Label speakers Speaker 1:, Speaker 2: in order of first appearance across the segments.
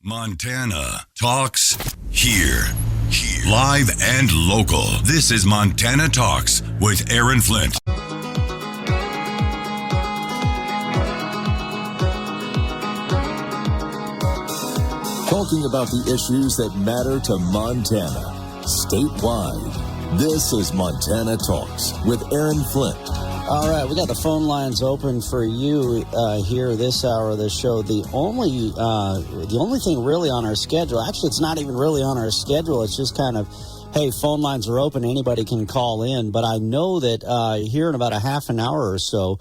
Speaker 1: Montana Talks here. Live and local. This is Montana Talks with Aaron Flint.
Speaker 2: Talking about the issues that matter to Montana, statewide. This is Montana Talks with Aaron Flint.
Speaker 3: All right, we got the phone lines open for you here this hour of the show. The only thing really on our schedule, actually it's not even really on our schedule, it's just kind of, hey, phone lines are open, anybody can call in. But I know that here in about a half an hour or so,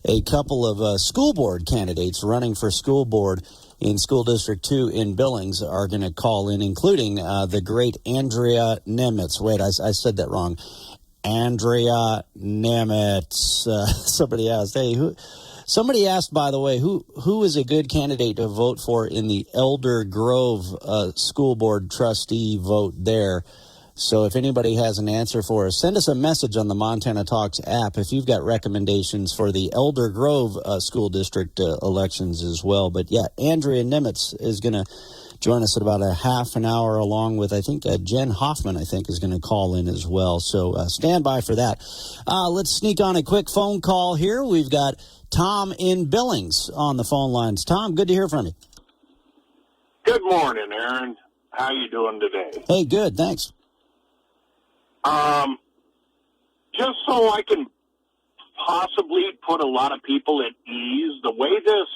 Speaker 3: a couple of school board candidates running for school board in School District 2 in Billings are going to call in, including the great Andrea Nemitz. Wait, I said that wrong. Andrea Nemitz. Somebody asked, somebody asked, by the way, who is a good candidate to vote for in the Elder Grove school board trustee vote there? So if anybody has an answer for us, send us a message on the Montana Talks app if you've got recommendations for the Elder Grove school district elections as well. But yeah, Andrea Nemitz is going to join us at about a half an hour, along with, I think, Jen Hoffman, I think, is going to call in as well. So stand by for that. Let's sneak on a quick phone call here. We've got Tom in Billings on the phone lines. Tom, good to hear from you.
Speaker 4: Good morning, Aaron. How you doing today?
Speaker 3: Hey, good, thanks.
Speaker 4: Just so I can possibly put a lot of people at ease, the way this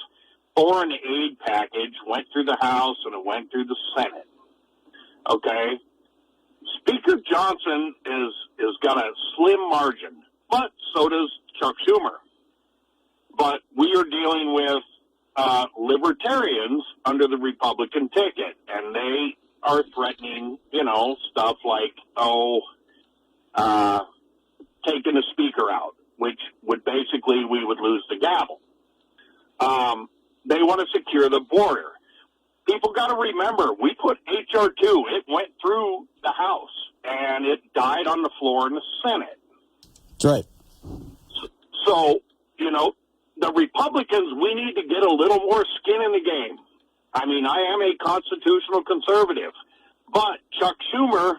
Speaker 4: foreign aid package went through the House and it went through the Senate. Okay? Speaker Johnson is got a slim margin, but so does Chuck Schumer. But we are dealing with libertarians under the Republican ticket, and they are threatening, stuff like, taking a speaker out, which would basically, we would lose the gavel. They want to secure the border. People got to remember, we put H.R. 2, it went through the House, and it died on the floor in the Senate.
Speaker 3: That's right.
Speaker 4: So, the Republicans, we need to get a little more skin in the game. I mean, I am a constitutional conservative, but Chuck Schumer,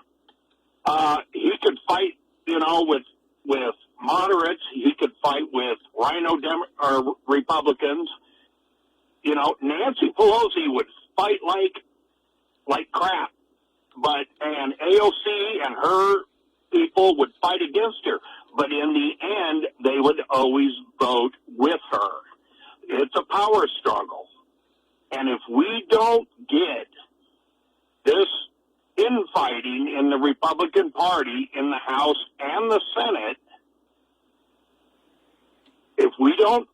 Speaker 4: he could fight, with moderates. He could fight with rhino Republicans. Nancy Pelosi would fight like crap, and AOC and her people would fight against her. But in the end, they would always vote with her. It's a power struggle. And if we don't get this infighting in the Republican Party in the House and the Senate, if we don't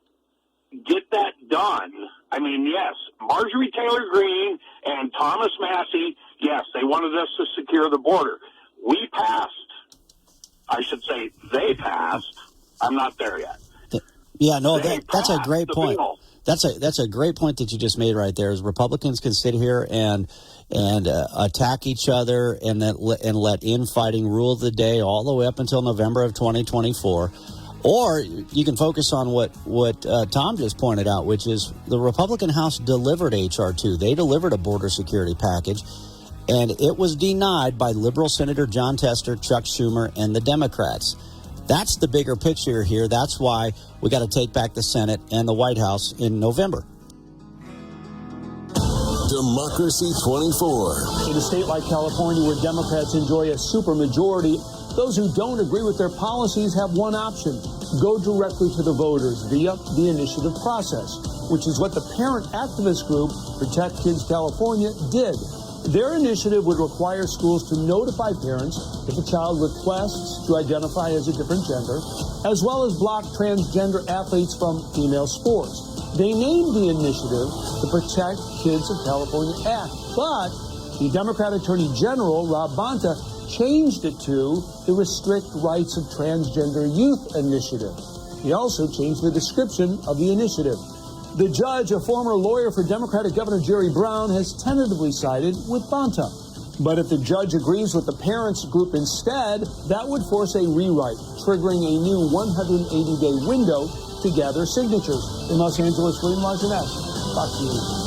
Speaker 4: get that done, I mean, yes, Marjorie Taylor Greene and Thomas Massey, yes, they wanted us to secure the border. We passed. I should say they passed. I'm not there yet.
Speaker 3: Yeah, no, that's a great point. That's a great point that you just made right there. Is Republicans can sit here and attack each other and let infighting rule the day all the way up until November of 2024. Or you can focus on what Tom just pointed out, which is the Republican House delivered H.R. 2. They delivered a border security package, and it was denied by liberal Senator John Tester, Chuck Schumer, and the Democrats. That's the bigger picture here. That's why we got to take back the Senate and the White House in November.
Speaker 2: Democracy 24.
Speaker 5: In a state like California, where Democrats enjoy a supermajority, those who don't agree with their policies have one option: go directly to the voters via the initiative process, which is what the parent activist group Protect Kids California did. Their initiative would require schools to notify parents if a child requests to identify as a different gender, as well as block transgender athletes from female sports. They named the initiative the Protect Kids of California Act, but the Democrat Attorney General, Rob Bonta, changed it to the Restrict Rights of Transgender Youth Initiative. He also changed the description of the initiative. The judge, a former lawyer for Democratic Governor Jerry Brown, has tentatively sided with Bonta. But if the judge agrees with the parents group instead, that would force a rewrite, triggering a new 180-day window to gather signatures. In Los Angeles, William Martinez, Fox News.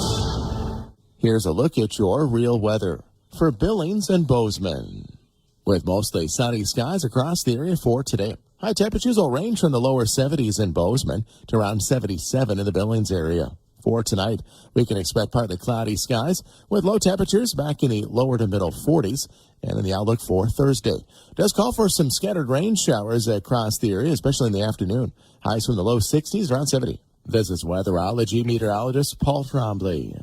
Speaker 6: Here's a look at your real weather for Billings and Bozeman. With mostly sunny skies across the area for today. High temperatures will range from the lower 70s in Bozeman to around 77 in the Billings area. For tonight, we can expect partly cloudy skies with low temperatures back in the lower to middle 40s. And in the outlook for Thursday, does call for some scattered rain showers across the area, especially in the afternoon. Highs from the low 60s, around 70. This is weatherology meteorologist Paul Trombley.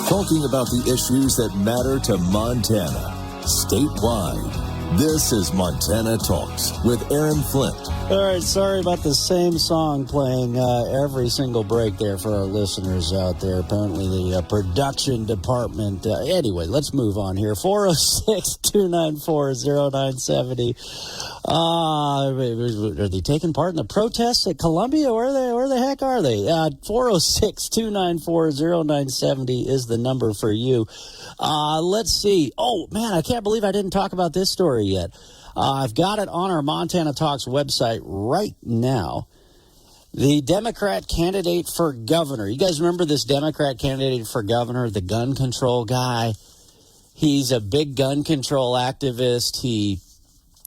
Speaker 2: Talking about the issues that matter to Montana, statewide. This is Montana Talks with Aaron Flint.
Speaker 3: All right, sorry about the same song playing every single break there for our listeners out there. Apparently the production department. Anyway, let's move on here. 406-294-0970. Are they taking part in the protests at Columbia? Where the heck are they? 406-294-0970 is the number for you. Let's see. Oh, man, I can't believe I didn't talk about this story yet. I've got it on our Montana Talks website right now. The Democrat candidate for governor. You guys remember this Democrat candidate for governor, the gun control guy? He's a big gun control activist. He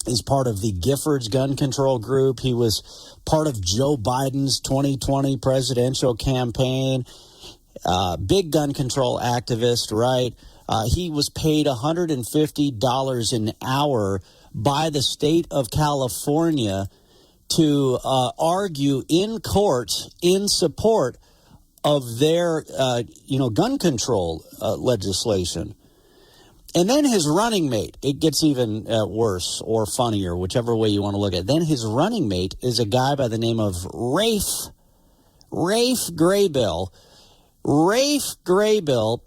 Speaker 3: is part of the Giffords gun control group. He was part of Joe Biden's 2020 presidential campaign. Big gun control activist, right? He was paid $150 an hour by the state of California to argue in court in support of their, gun control legislation. And then his running mate, it gets even worse or funnier, whichever way you want to look at it. Then his running mate is a guy by the name of Rafe Graybill. Rafe Graybill,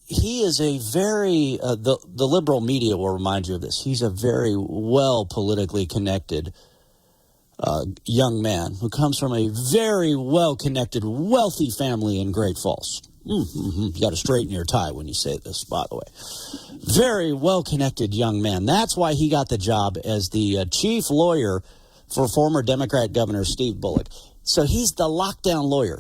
Speaker 3: he is a very, the liberal media will remind you of this. He's a very well politically connected young man who comes from a very well-connected, wealthy family in Great Falls. You got to straighten your tie when you say this, by the way. Very well-connected young man. That's why he got the job as the chief lawyer for former Democrat Governor Steve Bullock. So he's the lockdown lawyer.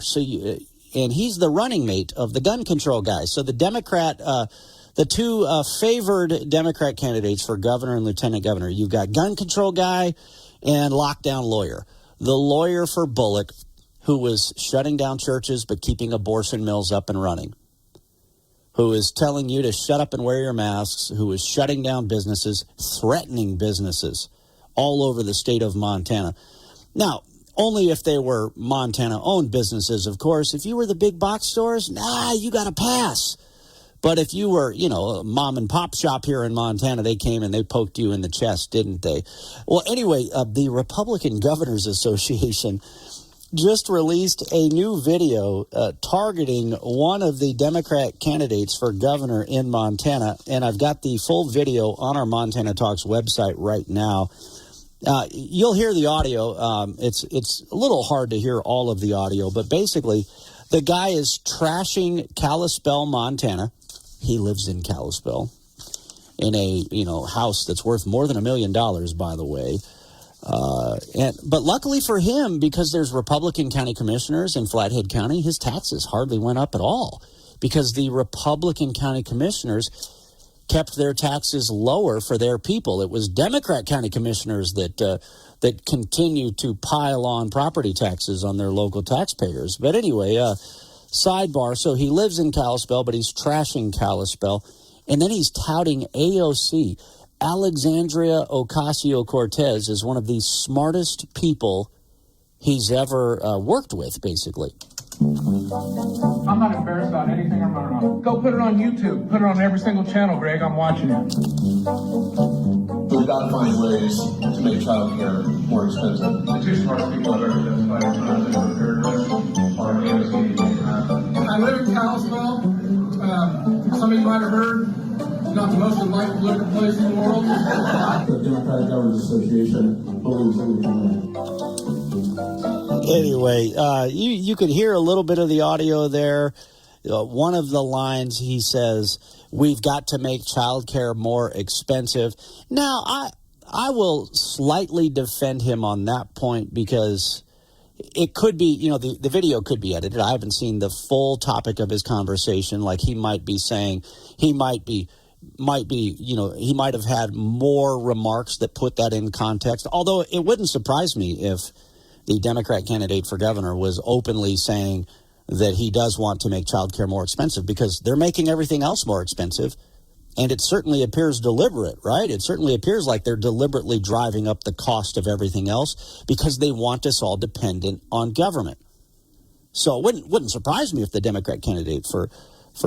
Speaker 3: And he's the running mate of the gun control guy. So the Democrat, the two favored Democrat candidates for governor and lieutenant governor, you've got gun control guy and lockdown lawyer. The lawyer for Bullock, who was shutting down churches but keeping abortion mills up and running, who is telling you to shut up and wear your masks, who is shutting down businesses, threatening businesses all over the state of Montana. Now, only if they were Montana-owned businesses, of course. If you were the big box stores, you got to pass. But if you were, a mom-and-pop shop here in Montana, they came and they poked you in the chest, didn't they? Well, anyway, the Republican Governors Association just released a new video targeting one of the Democrat candidates for governor in Montana, and I've got the full video on our Montana Talks website right now. You'll hear the audio. It's a little hard to hear all of the audio, but basically the guy is trashing Kalispell, Montana. He lives in Kalispell in a, house that's worth more than $1 million, by the way. But luckily for him, because there's Republican county commissioners in Flathead County, his taxes hardly went up at all because the Republican county commissioners kept their taxes lower for their people. It was Democrat county commissioners that continued to pile on property taxes on their local taxpayers. But anyway, sidebar, so he lives in Kalispell, but he's trashing Kalispell. And then he's touting AOC. Alexandria Ocasio-Cortez is one of the smartest people he's ever worked with, basically.
Speaker 7: I'm not embarrassed about anything I'm running on. Go put it on YouTube. Put it on every single channel, Greg. I'm watching it.
Speaker 8: We've got to find ways to make child care more expensive.
Speaker 7: The two smartest people I've ever testified in front of are AOC. I live in Kalispell. Some of you might have heard, it's not the most enlightened political place in the world.
Speaker 8: The Democratic Governors Association believes that we can win.
Speaker 3: Anyway, you could hear a little bit of the audio there. One of the lines, he says, we've got to make childcare more expensive. Now, I will slightly defend him on that point because it could be, the video could be edited. I haven't seen the full topic of his conversation. Like he might be saying, he might have had more remarks that put that in context. Although it wouldn't surprise me if the Democrat candidate for governor was openly saying that he does want to make child care more expensive because they're making everything else more expensive. And it certainly appears deliberate, right? It certainly appears like they're deliberately driving up the cost of everything else because they want us all dependent on government. So it wouldn't surprise me if the Democrat candidate for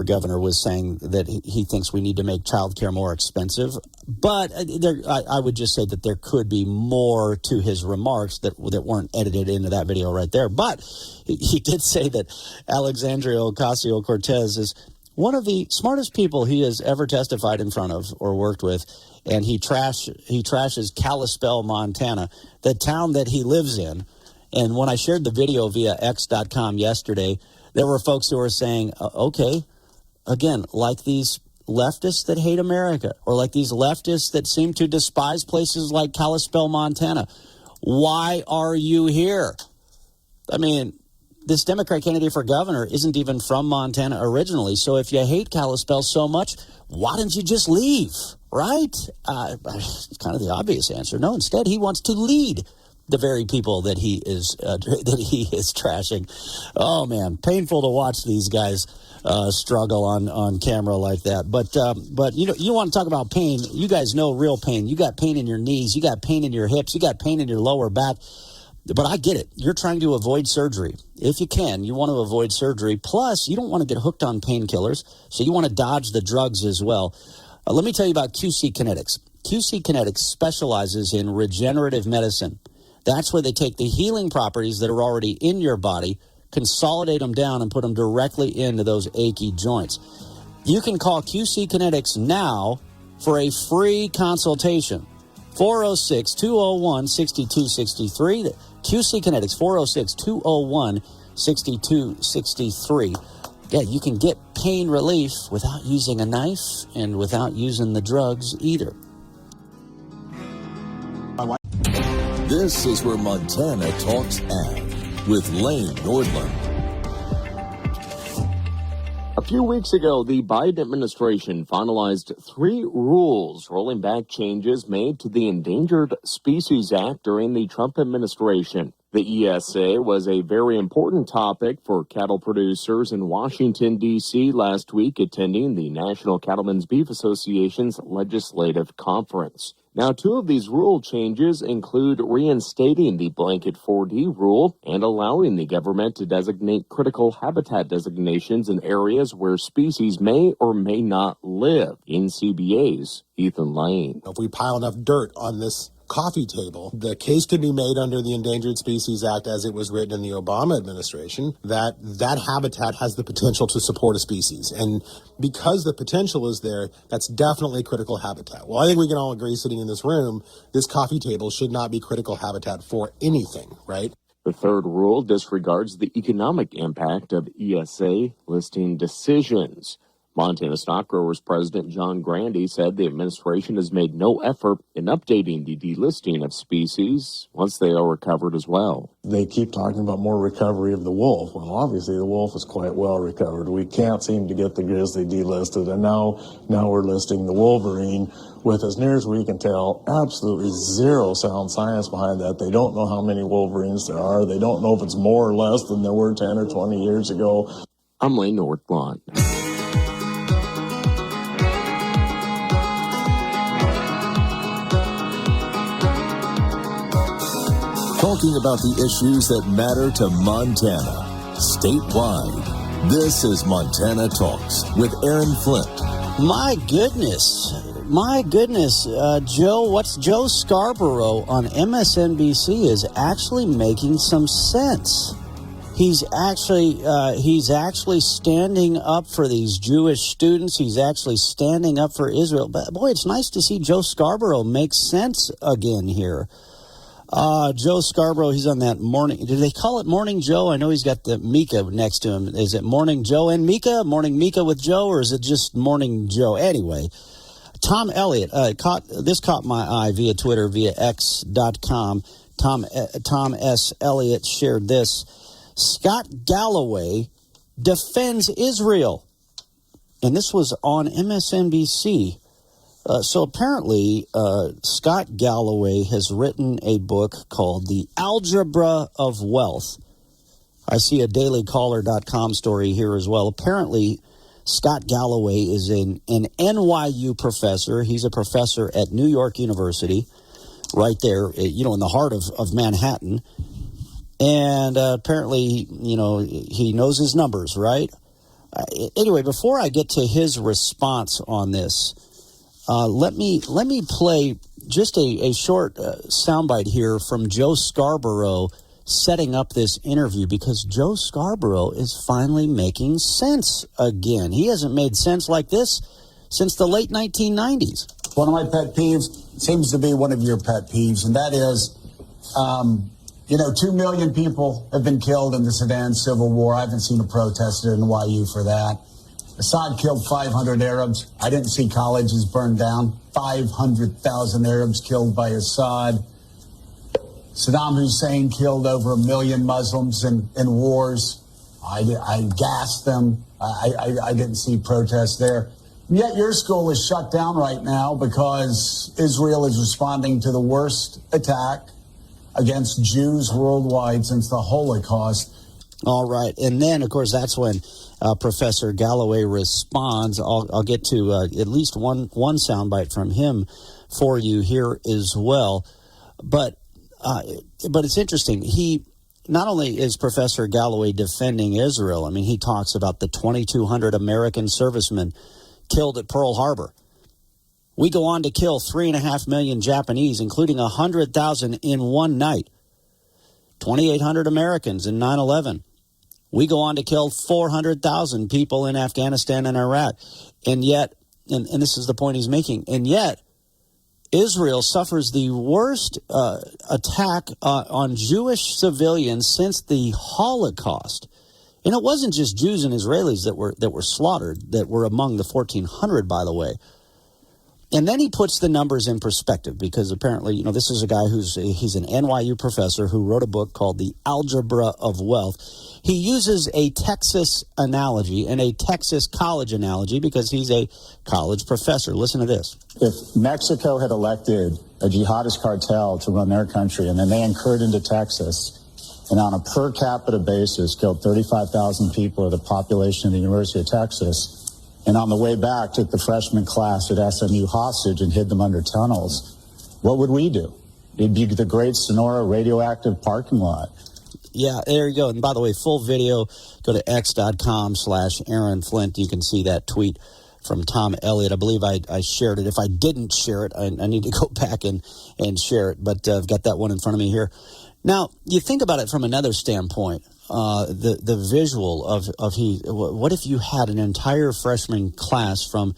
Speaker 3: governor was saying that he thinks we need to make child care more expensive. But I would just say that there could be more to his remarks that weren't edited into that video right there. But he did say that Alexandria Ocasio-Cortez is one of the smartest people he has ever testified in front of or worked with, and he trashes Kalispell, Montana, the town that he lives in. And when I shared the video via X.com yesterday, there were folks who were saying, okay, again, like these leftists that hate America, or like these leftists that seem to despise places like Kalispell, Montana, why are you here? I mean, this Democrat candidate for governor isn't even from Montana originally. So if you hate Kalispell so much, why don't you just leave, right? It's kind of the obvious answer. No, instead, he wants to lead the very people that he is trashing. Oh, man, painful to watch these guys struggle on camera like that. But you want to talk about pain. You guys know real pain. You got pain in your knees. You got pain in your hips. You got pain in your lower back. But I get it. You're trying to avoid surgery. If you can, you want to avoid surgery. Plus, you don't want to get hooked on painkillers, so you want to dodge the drugs as well. Let me tell you about QC Kinetics. QC Kinetics specializes in regenerative medicine. That's where they take the healing properties that are already in your body, consolidate them down, and put them directly into those achy joints. You can call QC Kinetics now for a free consultation. 406-201-6263. QC Kinetics, 406-201-6263. Yeah, you can get pain relief without using a knife and without using the drugs either.
Speaker 2: This is where Montana Talks Ag with Lane Nordlund.
Speaker 9: A few weeks ago, the Biden administration finalized 3 rules rolling back changes made to the Endangered Species Act during the Trump administration. The ESA was a very important topic for cattle producers in Washington, D.C. last week, attending the National Cattlemen's Beef Association's legislative conference. Now, 2 of these rule changes include reinstating the blanket 4D rule and allowing the government to designate critical habitat designations in areas where species may or may not live. In CBA's Ethan Lane.
Speaker 10: If we pile enough dirt on this coffee table, the case could be made under the Endangered Species Act as it was written in the Obama administration that habitat has the potential to support a species. And because the potential is there, that's definitely critical habitat. Well, I think we can all agree sitting in this room, this coffee table should not be critical habitat for anything, right?
Speaker 9: The third rule disregards the economic impact of ESA listing decisions. Montana Stock Growers President John Grandy said the administration has made no effort in updating the delisting of species once they are recovered as well.
Speaker 11: They keep talking about more recovery of the wolf. Well, obviously the wolf is quite well recovered. We can't seem to get the grizzly delisted, and now we're listing the wolverine with, as near as we can tell, absolutely zero sound science behind that. They don't know how many wolverines there are. They don't know if it's more or less than there were 10 or 20 years ago.
Speaker 9: I'm Lane Nordlund.
Speaker 2: Talking about the issues that matter to Montana, statewide. This is Montana Talks with Aaron Flint.
Speaker 3: My goodness, Joe Scarborough on MSNBC is actually making some sense. He's actually standing up for these Jewish students. He's actually standing up for Israel. But boy, it's nice to see Joe Scarborough make sense again here. Joe Scarborough, he's on that morning. Do they call it Morning Joe? I know he's got the Mika next to him. Is it Morning Joe and Mika? Morning Mika with Joe, or is it just Morning Joe? Anyway, Tom Elliott, caught my eye via Twitter, via X.com. Tom S. Elliott shared this. Scott Galloway defends Israel. And this was on MSNBC. So apparently, Scott Galloway has written a book called The Algebra of Wealth. I see a dailycaller.com story here as well. Apparently, Scott Galloway is an NYU professor. He's a professor at New York University, right there, in the heart of Manhattan. And apparently, he knows his numbers, right? Anyway, before I get to his response on this, let me play just a short soundbite here from Joe Scarborough setting up this interview, because Joe Scarborough is finally making sense again. He hasn't made sense like this since the late 1990s.
Speaker 12: One of my pet peeves seems to be one of your pet peeves, and that is, 2 million people have been killed in the Sudan civil war. I haven't seen a protest at NYU for that. Assad killed 500 Arabs. I didn't see colleges burned down. 500,000 Arabs killed by Assad. Saddam Hussein killed over 1 million Muslims in wars. I gassed them. I didn't see protests there. And yet your school is shut down right now because Israel is responding to the worst attack against Jews worldwide since the Holocaust.
Speaker 3: All right. And then, of course, that's when Professor Galloway responds. I'll get to at least one soundbite from him for you here as well. But it's interesting. He not only is Professor Galloway defending Israel, I mean, he talks about the 2,200 American servicemen killed at Pearl Harbor. We go on to kill 3.5 million Japanese, including 100,000 in one night. 2,800 Americans in 9/11. We go on to kill 400,000 people in Afghanistan and Iraq. And yet, and this is the point he's making, and yet Israel suffers the worst attack on Jewish civilians since the Holocaust. And it wasn't just Jews and Israelis that were slaughtered, that were among the 1,400, by the way. And then he puts the numbers in perspective, because apparently, this is a guy he's an NYU professor who wrote a book called The Algebra of Wealth. He uses a Texas analogy and a Texas college analogy because he's a college professor. Listen to this.
Speaker 13: If Mexico had elected a jihadist cartel to run their country, and then they incurred into Texas, and on a per capita basis killed 35,000 people, or the population of the University of Texas, and on the way back took the freshman class at SMU hostage and hid them under tunnels, what would we do? It'd be the great Sonora radioactive parking lot.
Speaker 3: Yeah, there you go. And by the way, full video, go to x.com/Aaron Flint. You can see that tweet from Tom Elliott. I believe I shared it. If I didn't share it, I need to go back and share it. But I've got that one in front of me here. Now, you think about it from another standpoint. The visual of what if you had an entire freshman class from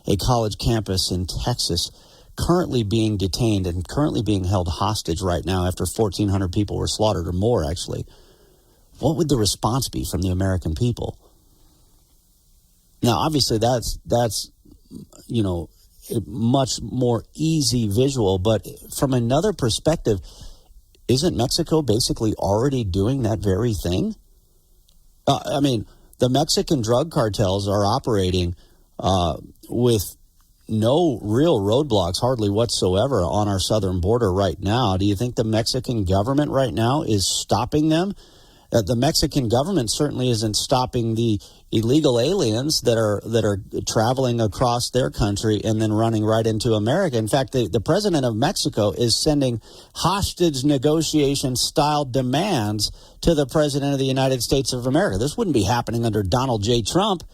Speaker 3: a college campus in Texas currently being detained and currently being held hostage right now after 1,400 people were slaughtered, or more actually? What would the response be from the American people? Now, obviously, that's a much more easy visual, but from another perspective, isn't Mexico basically already doing that very thing? I mean, the Mexican drug cartels are operating with no real roadblocks, hardly whatsoever, on our southern border right now. Do you think the Mexican government right now is stopping them? The Mexican government certainly isn't stopping the illegal aliens that are traveling across their country and then running right into America. In fact, the president of Mexico is sending hostage negotiation style demands to the president of the United States of America. This wouldn't be happening under Donald J. Trump.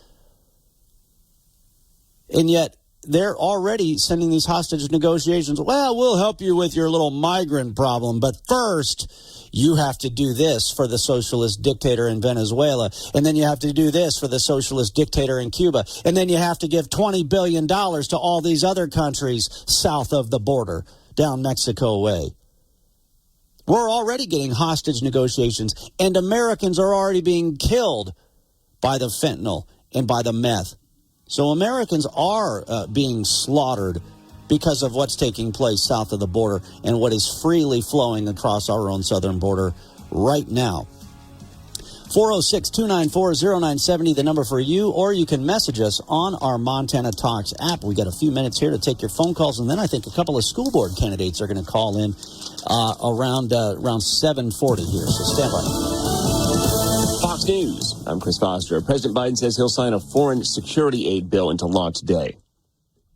Speaker 3: And yet they're already sending these hostage negotiations. Well, we'll help you with your little migrant problem, but first you have to do this for the socialist dictator in Venezuela, and then you have to do this for the socialist dictator in Cuba, and then you have to give $20 billion to all these other countries south of the border, down Mexico way. We're already getting hostage negotiations, and Americans are already being killed by the fentanyl and by the meth So Americans are being slaughtered because of what's taking place south of the border and what is freely flowing across our own southern border right now. 406-294-0970, the number for you, or you can message us on our Montana Talks app. We got a few minutes here to take your phone calls, and then I think a couple of school board candidates are going to call in around 7:40 here, so stand by.
Speaker 9: Fox News, I'm Chris Foster. President Biden says he'll sign a foreign security aid bill into law today.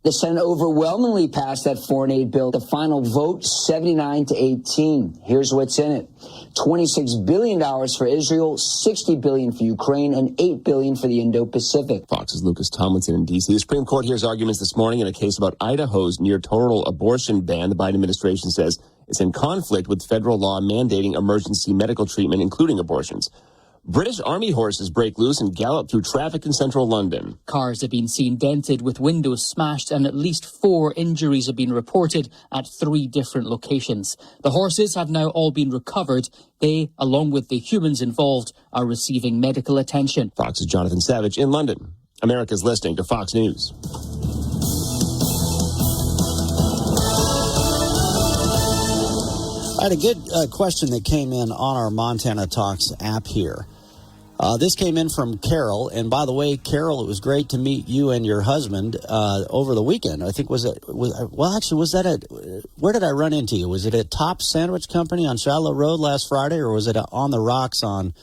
Speaker 14: The Senate overwhelmingly passed that foreign aid bill. The final vote, 79-18. Here's what's in it. $26 billion for Israel, $60 billion for Ukraine, and $8 billion for the Indo-Pacific.
Speaker 9: Fox's Lucas Tomlinson in D.C. The Supreme Court hears arguments this morning in a case about Idaho's near-total abortion ban. The Biden administration says it's in conflict with federal law mandating emergency medical treatment, including abortions. British Army horses break loose and gallop through traffic in central London.
Speaker 15: Cars have been seen dented with windows smashed, and at least 4 injuries have been reported at 3 different locations. The horses have now all been recovered. They, along with the humans involved, are receiving medical attention.
Speaker 9: Fox's Jonathan Savage in London. America's listening to Fox News.
Speaker 3: I had a good question that came in on our Montana Talks app here. This came in from Carol, and by the way, Carol, it was great to meet you and your husband over the weekend. I think was that at, where did I run into you? Was it at Top Sandwich Company on Shiloh Road last Friday, or was it on the Rocks on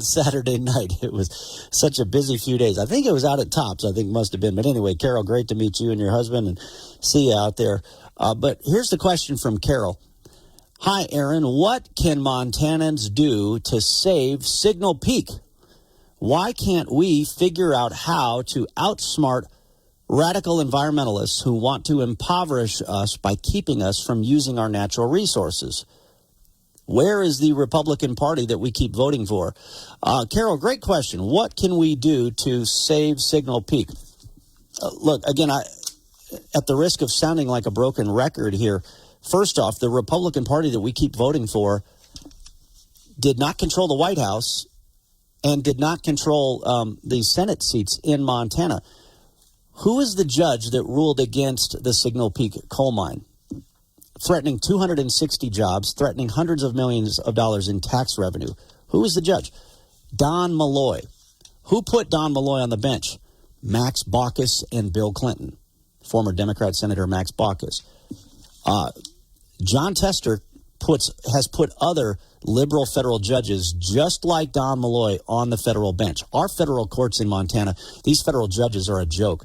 Speaker 3: Saturday night? It was such a busy few days. I think it was out at Tops, I think it must have been. But anyway, Carol, great to meet you and your husband and see you out there. But here's the question from Carol. Hi, Aaron. What can Montanans do to save Signal Peak? Why can't we figure out how to outsmart radical environmentalists who want to impoverish us by keeping us from using our natural resources? Where is the Republican Party that we keep voting for? Carol, great question. What can we do to save Signal Peak? Look, again, at the risk of sounding like a broken record here, first off, the Republican Party that we keep voting for did not control the White House and did not control the Senate seats in Montana. Who is the judge that ruled against the Signal Peak coal mine, threatening 260 jobs, threatening hundreds of millions of dollars in tax revenue? Who is the judge? Don Malloy. Who put Don Malloy on the bench? Max Baucus and Bill Clinton, former Democrat Senator Max Baucus. John Tester has put other liberal federal judges just like Don Malloy on the federal bench. Our federal courts in Montana, these federal judges are a joke.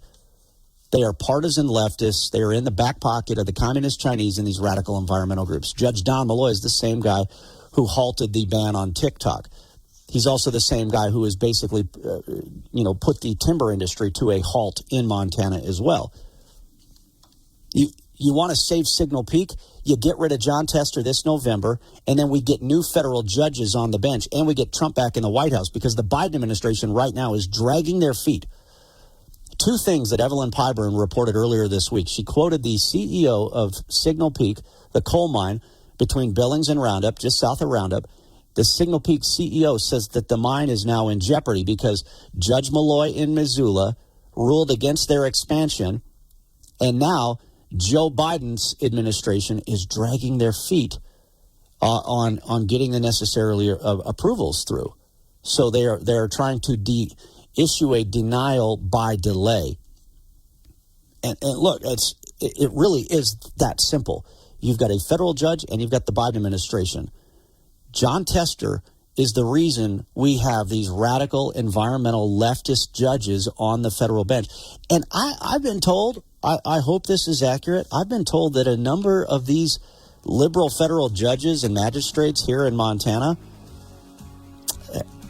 Speaker 3: They are partisan leftists. They are in the back pocket of the communist Chinese and these radical environmental groups. Judge Don Malloy is the same guy who halted the ban on TikTok. He's also the same guy who has basically, put the timber industry to a halt in Montana as well. You want to save Signal Peak? You get rid of John Tester this November, and then we get new federal judges on the bench, and we get Trump back in the White House because the Biden administration right now is dragging their feet. 2 things that Evelyn Pyburn reported earlier this week. She quoted the CEO of Signal Peak, the coal mine between Billings and Roundup, just south of Roundup. The Signal Peak CEO says that the mine is now in jeopardy because Judge Malloy in Missoula ruled against their expansion, and now Joe Biden's administration is dragging their feet on getting the necessary approvals through. So they are trying to issue a denial by delay. And look, it really is that simple. You've got a federal judge and you've got the Biden administration. John Tester is the reason we have these radical environmental leftist judges on the federal bench. And I've been told, I hope this is accurate, I've been told that a number of these liberal federal judges and magistrates here in Montana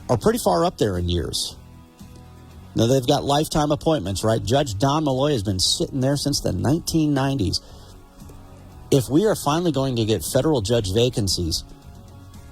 Speaker 3: are pretty far up there in years. Now, they've got lifetime appointments, right? Judge Don Malloy has been sitting there since the 1990s. If we are finally going to get federal judge vacancies,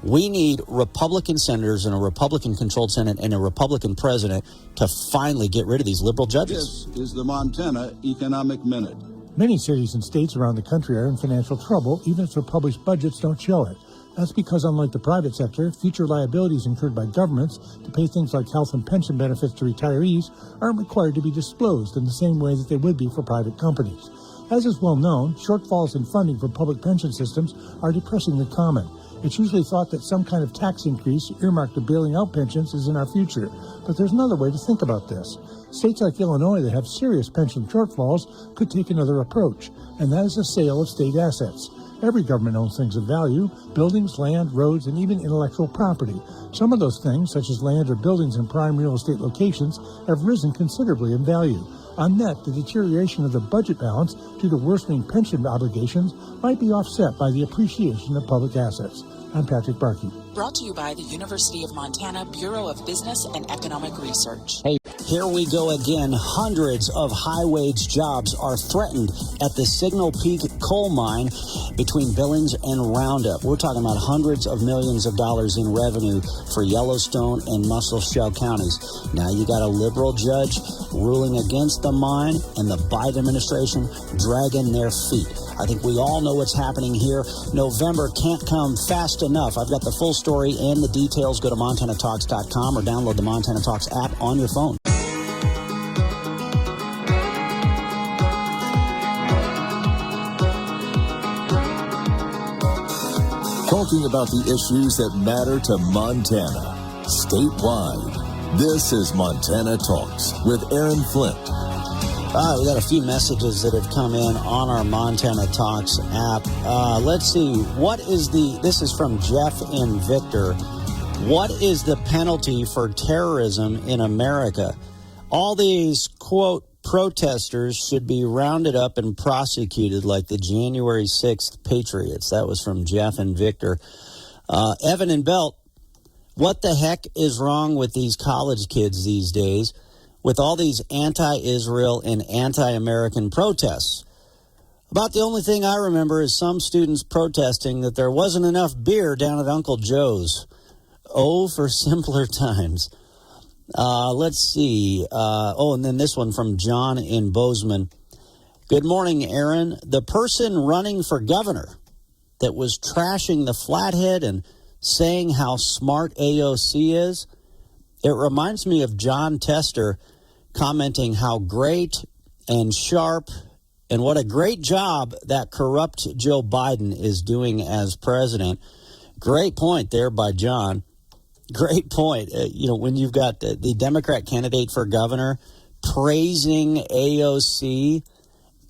Speaker 3: we need Republican senators and a Republican-controlled Senate and a Republican president to finally get rid of these liberal judges.
Speaker 16: This is the Montana Economic Minute.
Speaker 17: Many cities and states around the country are in financial trouble, even if their published budgets don't show it. That's because, unlike the private sector, future liabilities incurred by governments to pay things like health and pension benefits to retirees aren't required to be disclosed in the same way that they would be for private companies. As is well known, shortfalls in funding for public pension systems are depressingly common. It's usually thought that some kind of tax increase earmarked to bailing out pensions is in our future, but there's another way to think about this. States like Illinois that have serious pension shortfalls could take another approach, and that is the sale of state assets. Every government owns things of value: buildings, land, roads, and even intellectual property. Some of those things, such as land or buildings in prime real estate locations, have risen considerably in value. On net, the deterioration of the budget balance due to worsening pension obligations might be offset by the appreciation of public assets. I'm Patrick Barkey.
Speaker 18: Brought to you by the University of Montana Bureau of Business and Economic Research.
Speaker 3: Hey, here we go again. Hundreds of high-wage jobs are threatened at the Signal Peak coal mine between Billings and Roundup. We're talking about hundreds of millions of dollars in revenue for Yellowstone and Muscle-Shell counties. Now you got a liberal judge ruling against the mine and the Biden administration dragging their feet. I think we all know what's happening here. November can't come fast enough. I've got the full story and the details. Go to MontanaTalks.com or download the Montana Talks app on your phone.
Speaker 2: Talking about the issues that matter to Montana, statewide. This is Montana Talks with Aaron Flint.
Speaker 3: We got a few messages that have come in on our Montana Talks app. Let's see. This is from Jeff and Victor. What is the penalty for terrorism in America? All these, quote, protesters should be rounded up and prosecuted like the January 6th Patriots. That was from Jeff and Victor. Evan and Belt, what the heck is wrong with these college kids these days with all these anti-Israel and anti-American protests? About the only thing I remember is some students protesting that there wasn't enough beer down at Uncle Joe's. Oh, for simpler times. Let's see. And then this one from John in Bozeman. Good morning, Aaron. The person running for governor that was trashing the Flathead and saying how smart AOC is, it reminds me of John Tester commenting how great and sharp and what a great job that corrupt Joe Biden is doing as president. Great point there by John. Great point. When you've got the Democrat candidate for governor praising AOC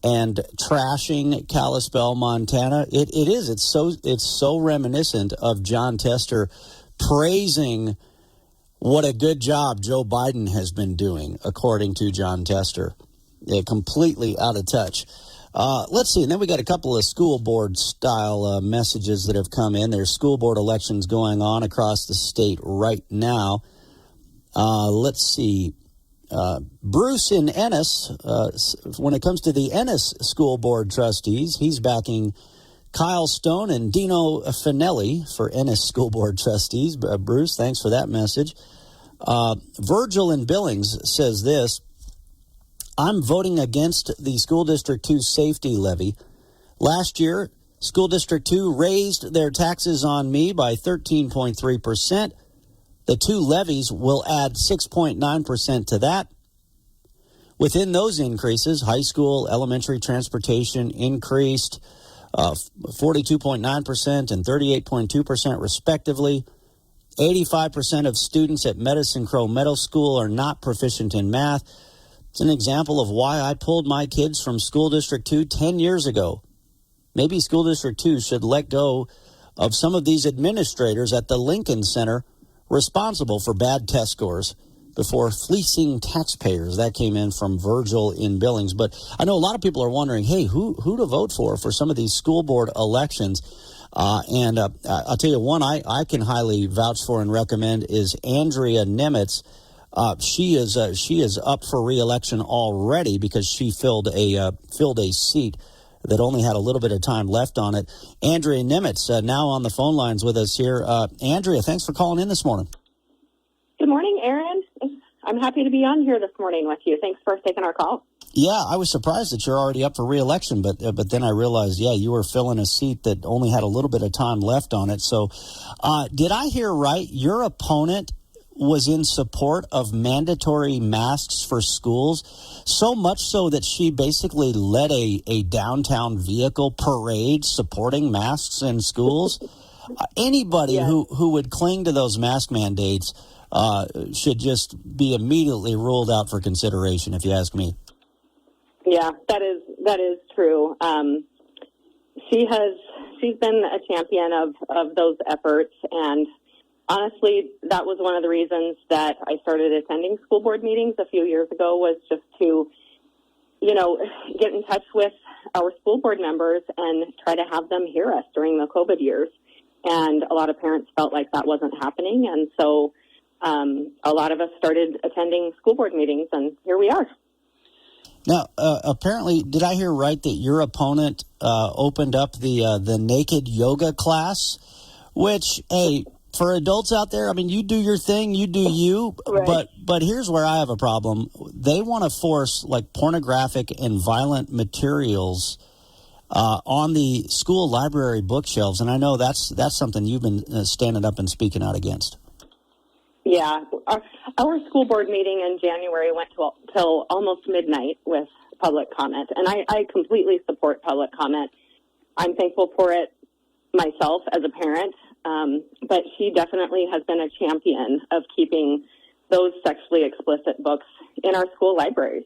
Speaker 3: and trashing Kalispell, Montana, it's so reminiscent of John Tester praising what a good job Joe Biden has been doing, according to John Tester. Completely out of touch. Let's see. And then we got a couple of school board style messages that have come in. There's school board elections going on across the state right now. Let's see. Bruce in Ennis, when it comes to the Ennis school board trustees, he's backing Kyle Stone and Dino Finelli for Ennis school board trustees. Bruce, thanks for that message. Virgil in Billings says this: I'm voting against the School District 2 safety levy. Last year, School District 2 raised their taxes on me by 13.3%. The two levies will add 6.9% to that. Within those increases, high school, elementary transportation increased 42.9% and 38.2% respectively. 85% of students at Medicine Crow Middle School are not proficient in math. It's an example of why I pulled my kids from School District 2 10 years ago. Maybe School District 2 should let go of some of these administrators at the Lincoln Center responsible for bad test scores before fleecing taxpayers. That came in from Virgil in Billings. But I know a lot of people are wondering, hey, who to vote for some of these school board elections. And I'll tell you one I can highly vouch for and recommend is Andrea Nemitz. She is up for re-election already because she filled a seat that only had a little bit of time left on it. Andrea Nemitz now on the phone lines with us here. Andrea, thanks for calling in this morning.
Speaker 19: Good morning, Aaron. I'm happy to be on here this morning with you. Thanks for taking our call.
Speaker 3: Yeah, I was surprised that you're already up for re-election, but then I realized, you were filling a seat that only had a little bit of time left on it. So did I hear right? Your opponent was in support of mandatory masks for schools, so much so that she basically led a downtown vehicle parade supporting masks in schools. Anybody who would cling to those mask mandates should just be immediately ruled out for consideration, if you ask me.
Speaker 19: Yeah, that is true. She's been a champion of those efforts, and honestly, that was one of the reasons that I started attending school board meetings a few years ago, was just to, get in touch with our school board members and try to have them hear us during the COVID years. And a lot of parents felt like that wasn't happening, and so a lot of us started attending school board meetings, and here we are.
Speaker 3: Now, apparently, did I hear right that your opponent opened up the naked yoga class, which, hey, for adults out there, I mean, you do your thing, you do you, right. but here's where I have a problem. They want to force, like, pornographic and violent materials on the school library bookshelves, and I know that's something you've been standing up and speaking out against.
Speaker 19: Yeah, our school board meeting in January went till almost midnight with public comment, and I completely support public comment. I'm thankful for it myself as a parent, but she definitely has been a champion of keeping those sexually explicit books in our school libraries.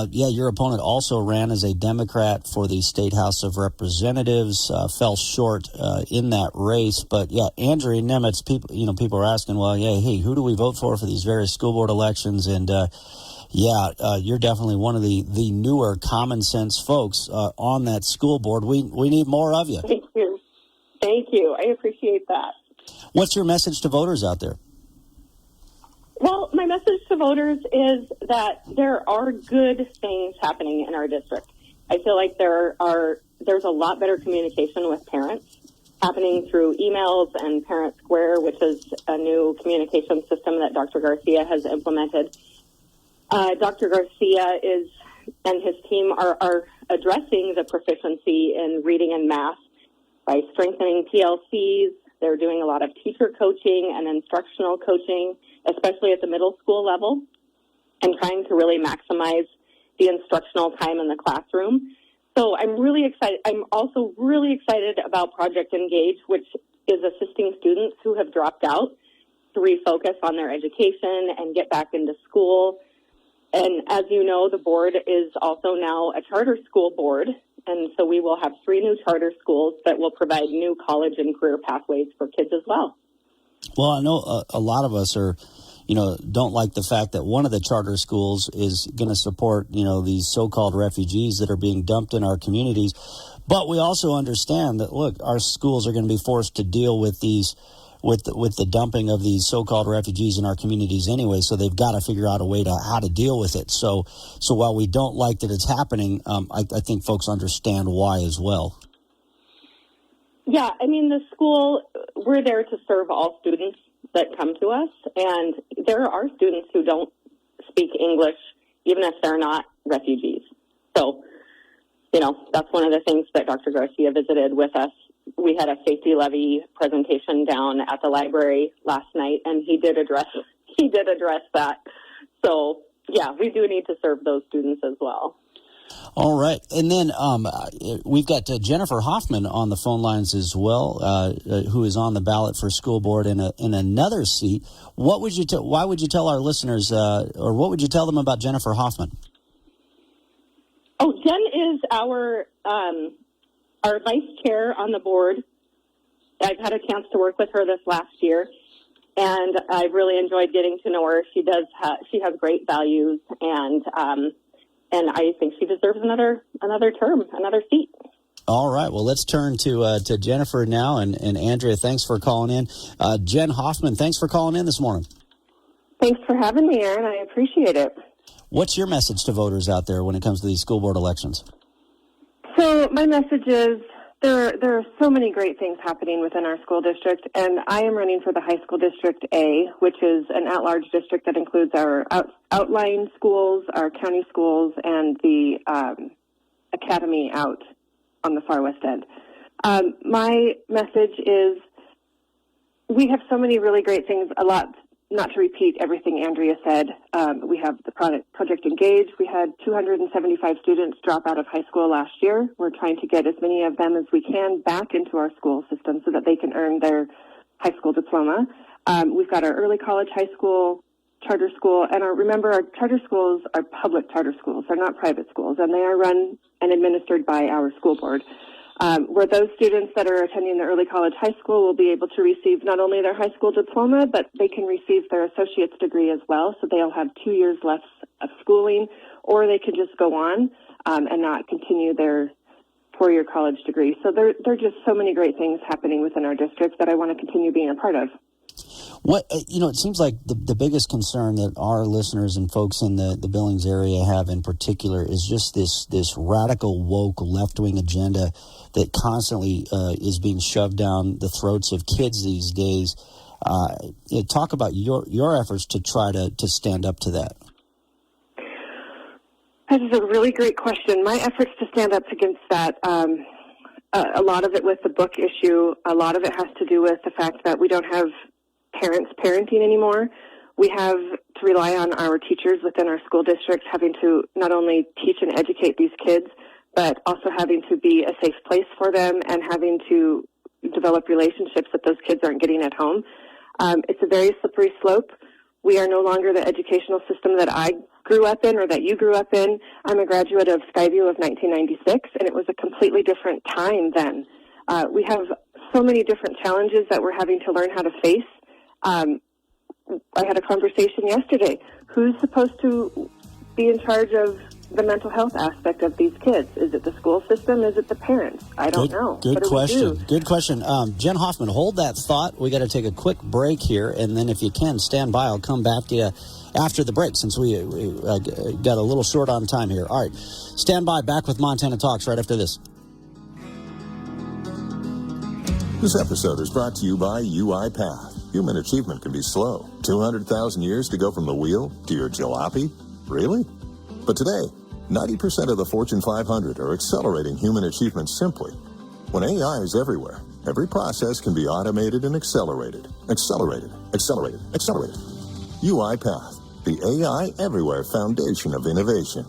Speaker 3: Your opponent also ran as a Democrat for the State House of Representatives, fell short in that race. But Andrea Nemitz, people are asking, well, hey, who do we vote for these various school board elections? And you're definitely one of the newer common sense folks on that school board. We need more of you.
Speaker 19: Thank you. I appreciate that.
Speaker 3: What's your message to voters out there?
Speaker 19: Well, my message to voters is that there are good things happening in our district. I feel like there's a lot better communication with parents happening through emails and Parent Square, which is a new communication system that Dr. Garcia has implemented. Dr. Garcia and his team are addressing the proficiency in reading and math by strengthening PLCs. They're doing a lot of teacher coaching and instructional coaching, especially at the middle school level, and trying to really maximize the instructional time in the classroom. So I'm really excited. I'm also really excited about Project Engage, which is assisting students who have dropped out to refocus on their education and get back into school. And as you know, the board is also now a charter school board. And so we will have 3 new charter schools that will provide new college and career pathways for kids as well.
Speaker 3: Well, I know a lot of us don't like the fact that one of the charter schools is going to support, these so-called refugees that are being dumped in our communities. But we also understand that, look, our schools are going to be forced to deal with with the dumping of these so-called refugees in our communities anyway. So they've got to figure out a way to how to deal with it. So while we don't like that it's happening, I think folks understand why as well.
Speaker 19: Yeah, I mean, the school, we're there to serve all students that come to us, and there are students who don't speak English, even if they're not refugees. So, that's one of the things that Dr. Garcia visited with us. We had a safety levy presentation down at the library last night, and he did address that. So, we do need to serve those students as well.
Speaker 3: All right. And then we've got Jennifer Hoffman on the phone lines as well, who is on the ballot for school board in another seat. Why would you tell our listeners, or what would you tell them about Jennifer Hoffman?
Speaker 19: Oh, Jen is our vice chair on the board. I've had a chance to work with her this last year, and I've really enjoyed getting to know her. She has great values, and I think she deserves another term, another seat.
Speaker 3: All right. Well, let's turn to Jennifer now, and Andrea, thanks for calling in. Jen Hoffman, thanks for calling in this morning.
Speaker 20: Thanks for having me, Aaron. I appreciate it.
Speaker 3: What's your message to voters out there when it comes to these school board elections?
Speaker 20: So my message is There are so many great things happening within our school district, and I am running for the High School District A, which is an at-large district that includes our outlying schools, our county schools, and the academy out on the far west end. My message is we have so many really great things, a lot, not to repeat everything Andrea said. We have the Project Engage. We had 275 students drop out of high school last year. We're trying to get as many of them as we can back into our school system so that they can earn their high school diploma. We've got our early college, high school, charter school, and remember our charter schools are public charter schools. They're not private schools, and they are run and administered by our school board. Where those students that are attending the early college, high school will be able to receive not only their high school diploma, but they can receive their associate's degree as well. So they'll have 2 years left of schooling, or they can just go on and not continue their 4-year college degree. So there are just so many great things happening within our district that I want to continue being a part of.
Speaker 3: What it seems like the biggest concern that our listeners and folks in the Billings area have in particular is just this radical woke left-wing agenda that constantly is being shoved down the throats of kids these days. Talk about your efforts to try to stand up to that.
Speaker 20: That is a really great question. My efforts to stand up against that, a lot of it with the book issue, a lot of it has to do with the fact that we don't have parents parenting anymore. We have to rely on our teachers within our school districts having to not only teach and educate these kids, but also having to be a safe place for them and having to develop relationships that those kids aren't getting at home. It's a very slippery slope. We are no longer the educational system that I grew up in or that you grew up in. I'm a graduate of Skyview of 1996, and it was a completely different time then. We have so many different challenges that we're having to learn how to face. I had a conversation yesterday. Who's supposed to be in charge of the mental health aspect of these kids? Is it the school system? Is it the parents? I don't know.
Speaker 3: Good question. Good question. Jen Hoffman, hold that thought. We got to take a quick break here, and then if you can, stand by. I'll come back to you after the break since we got a little short on time here. All right. Stand by. Back with Montana Talks right after this.
Speaker 2: This episode is brought to you by UiPath. Human achievement can be slow. 200,000 years to go from the wheel to your jalopy? Really? But today, 90% of the Fortune 500 are accelerating human achievement simply. When AI is everywhere, every process can be automated and accelerated. Accelerated. UiPath, the AI everywhere foundation of innovation.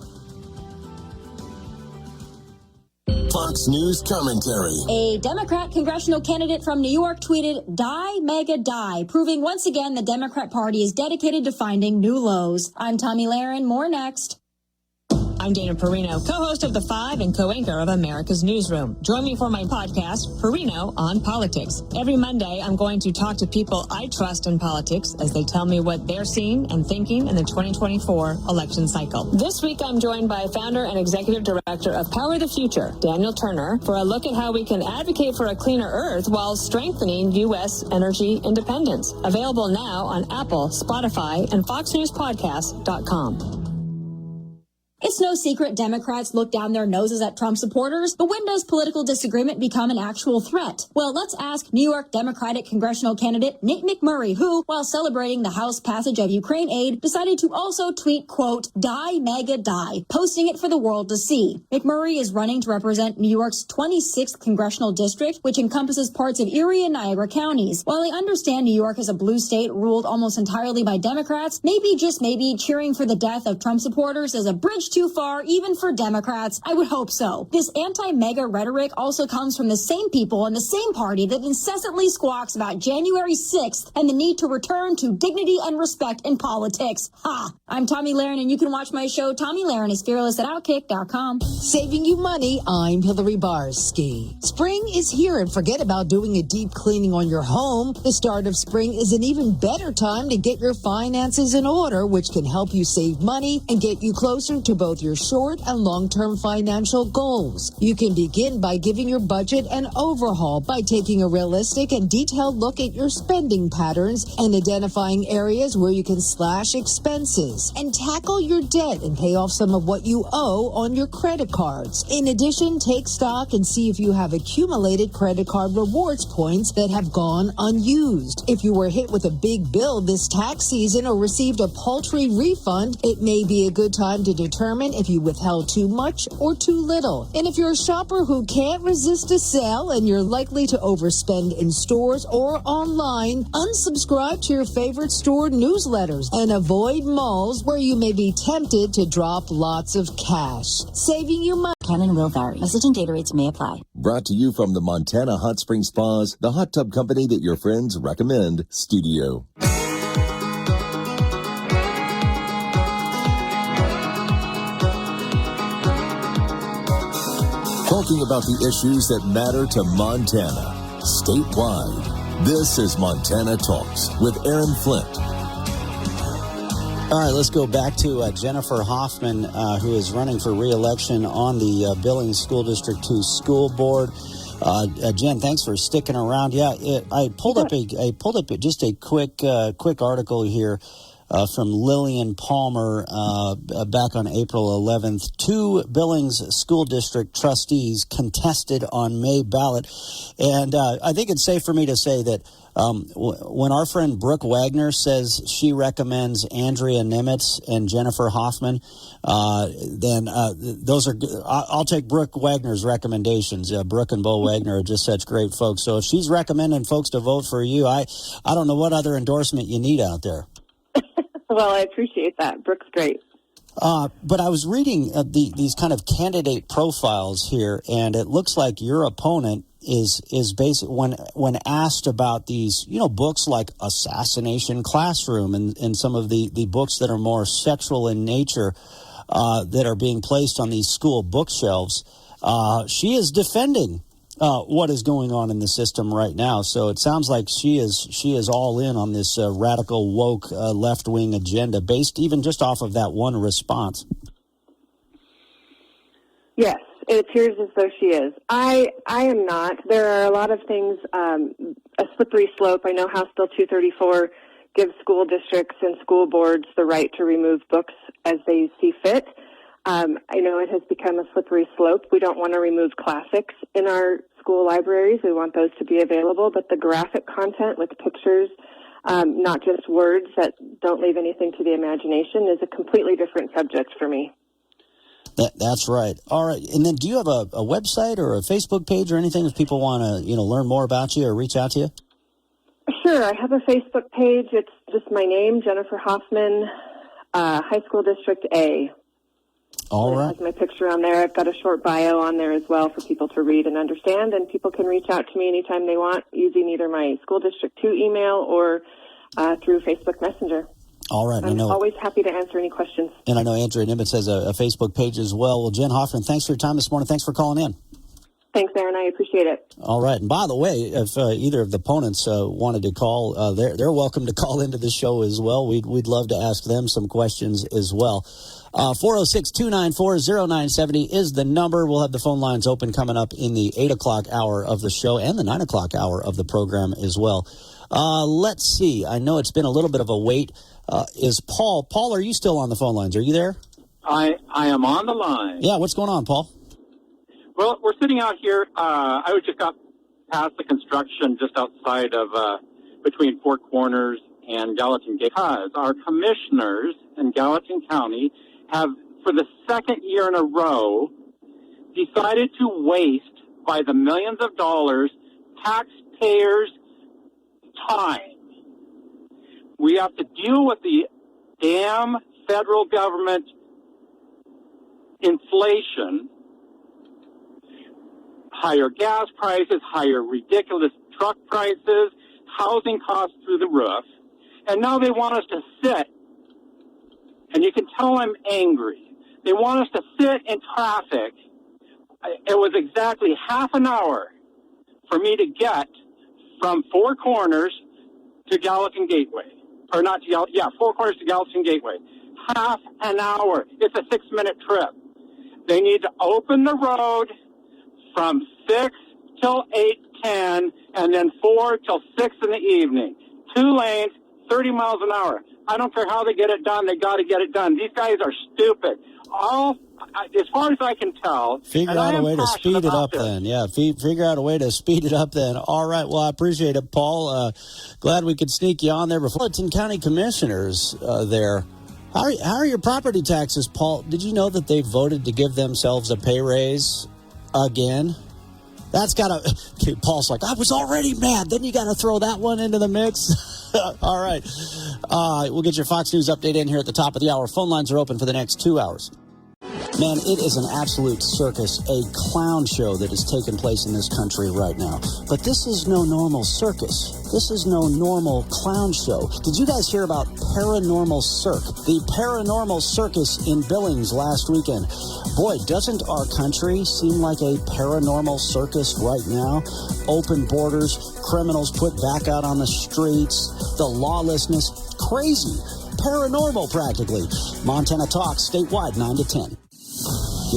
Speaker 21: Fox News commentary.
Speaker 22: A Democrat congressional candidate from New York tweeted, "Die, mega die," proving once again the Democrat Party is dedicated to finding new lows. I'm Tommy Lahren. More next.
Speaker 23: I'm Dana Perino, co-host of The Five and co-anchor of America's Newsroom. Join me for my podcast, Perino on Politics. Every Monday, I'm going to talk to people I trust in politics as they tell me what they're seeing and thinking in the 2024 election cycle. This week, I'm joined by founder and executive director of Power the Future, Daniel Turner, for a look at how we can advocate for a cleaner Earth while strengthening U.S. energy independence. Available now on Apple, Spotify, and FoxNewsPodcast.com.
Speaker 22: It's no secret Democrats look down their noses at Trump supporters, but when does political disagreement become an actual threat? Well, let's ask New York Democratic congressional candidate Nate McMurray, who, while celebrating the House passage of Ukraine aid, decided to also tweet, quote, "Die, mega die," posting it for the world to see. McMurray is running to represent New York's 26th congressional district, which encompasses parts of Erie and Niagara counties. While I understand New York is a blue state ruled almost entirely by Democrats, maybe, just maybe, cheering for the death of Trump supporters is a bridge too far, even for Democrats. I would hope so. This anti-mega rhetoric also comes from the same people in the same party that incessantly squawks about January 6th and the need to return to dignity and respect in politics. Ha! I'm Tommy Lahren, and you can watch my show, Tommy Lahren is Fearless, at Outkick.com.
Speaker 24: Saving you money, I'm Hillary Barsky. Spring is here, and forget about doing a deep cleaning on your home. The start of spring is an even better time to get your finances in order, which can help you save money and get you closer to both your short and long-term financial goals. You can begin by giving your budget an overhaul by taking a realistic and detailed look at your spending patterns and identifying areas where you can slash expenses and tackle your debt and pay off some of what you owe on your credit cards. In addition, take stock and see if you have accumulated credit card rewards points that have gone unused. If you were hit with a big bill this tax season or received a paltry refund, it may be a good time to determine if you withheld too much or too little. And if you're a shopper who can't resist a sale and you're likely to overspend in stores or online, unsubscribe to your favorite store newsletters and avoid malls where you may be tempted to drop lots of cash, saving you money.
Speaker 1: Can and will vary. Message and data rates may apply.
Speaker 21: Brought to you from the Montana Hot Spring Spas, the hot tub company that your friends recommend, Studio. Talking about the issues that matter to Montana, statewide. This is Montana Talks with Aaron Flint.
Speaker 3: All right, let's go back to Jennifer Hoffman, who is running for re-election on the Billings School District 2 School Board. Jen, thanks for sticking around. Yeah, I pulled up just a quick article here from Lillian Palmer back on April 11th. 2 Billings School District trustees contested on May ballot, and I think it's safe for me to say that when our friend Brooke Wagner says she recommends Andrea Nemitz and Jennifer Hoffman, then those are I'll take Brooke Wagner's recommendations. Brooke and Bo Wagner are just such great folks. So if she's recommending folks to vote for you, I don't know what other endorsement you need out there.
Speaker 20: Well, I appreciate that. Brooke's great.
Speaker 3: But I was reading these kind of candidate profiles here, and it looks like your opponent is basic when asked about these, books like Assassination Classroom and some of the books that are more sexual in nature that are being placed on these school bookshelves. She is defending what is going on in the system right now. So it sounds like she is all in on this radical woke left-wing agenda, based even just off of that one response.
Speaker 20: Yes, it appears as though she is. I am not. There are a lot of things, a slippery slope. I know House Bill 234 gives school districts and school boards the right to remove books as they see fit. I know it has become a slippery slope. We don't want to remove classics in our school libraries. We want those to be available, but the graphic content with pictures, not just words that don't leave anything to the imagination, is a completely different subject for me.
Speaker 3: That's right. All right. And then do you have a website or a Facebook page or anything if people want to, learn more about you or reach out to you?
Speaker 20: Sure. I have a Facebook page. It's just my name, Jennifer Hoffman, High School District A.
Speaker 3: All right.
Speaker 20: It has my picture on there. I've got a short bio on there as well for people to read and understand, and people can reach out to me anytime they want using either my School District 2 email or through Facebook Messenger.
Speaker 3: All right.
Speaker 20: I'm always happy to answer any questions.
Speaker 3: And I know Andrea Nemitz has a Facebook page as well. Well, Jen Hoffman, thanks for your time this morning. Thanks for calling in.
Speaker 20: Thanks, Aaron. I appreciate it.
Speaker 3: All right. And by the way, if either of the opponents wanted to call, they're welcome to call into the show as well. We'd love to ask them some questions as well. 406-294-0970 is the number. We'll have the phone lines open coming up in the 8 o'clock hour of the show and the 9 o'clock hour of the program as well. Let's see. I know it's been a little bit of a wait. Is Paul? Paul, are you still on the phone lines? Are you there?
Speaker 4: I am on the line.
Speaker 3: Yeah, what's going on, Paul?
Speaker 4: Well, we're sitting out here. I just got past the construction just outside of between Four Corners and Gallatin Gate, because our commissioners in Gallatin County have, for the second year in a row, decided to waste by the millions of dollars taxpayers' time. We have to deal with the damn federal government inflation, higher gas prices, higher ridiculous truck prices, housing costs through the roof, and now they want us to sit, and you can tell I'm angry. They want us to sit in traffic. It was exactly half an hour for me to get from Four Corners to Gallatin Gateway. Or not to Four Corners to Gallatin Gateway. half an hour. It's a 6-minute trip. They need to open the road from 6 till 8:10, and then 4 till 6 in the evening. 2 lanes, 30 miles an hour. I don't care how they get it done. They got to get it done. These guys are stupid. As far as I can tell.
Speaker 3: Figure out a way to speed it up then. Yeah, figure out a way to speed it up then. All right, well, I appreciate it, Paul. Glad we could sneak you on there. Before Fulton County Commissioners there, how are your property taxes, Paul? Did you know that they voted to give themselves a pay raise again? That's got to... Okay, Paul's like, I was already mad. Then you got to throw that one into the mix. All right. We'll get your Fox News update in here at the top of the hour. Phone lines are open for the next 2 hours. Man, it is an absolute circus, a clown show that is taking place in this country right now. But this is no normal circus. This is no normal clown show. Did you guys hear about Paranormal Cirque? The Paranormal Circus in Billings last weekend. Boy, doesn't our country seem like a paranormal circus right now? Open borders, criminals put back out on the streets, the lawlessness, crazy. Paranormal, practically. Montana Talks, statewide, 9 to 10.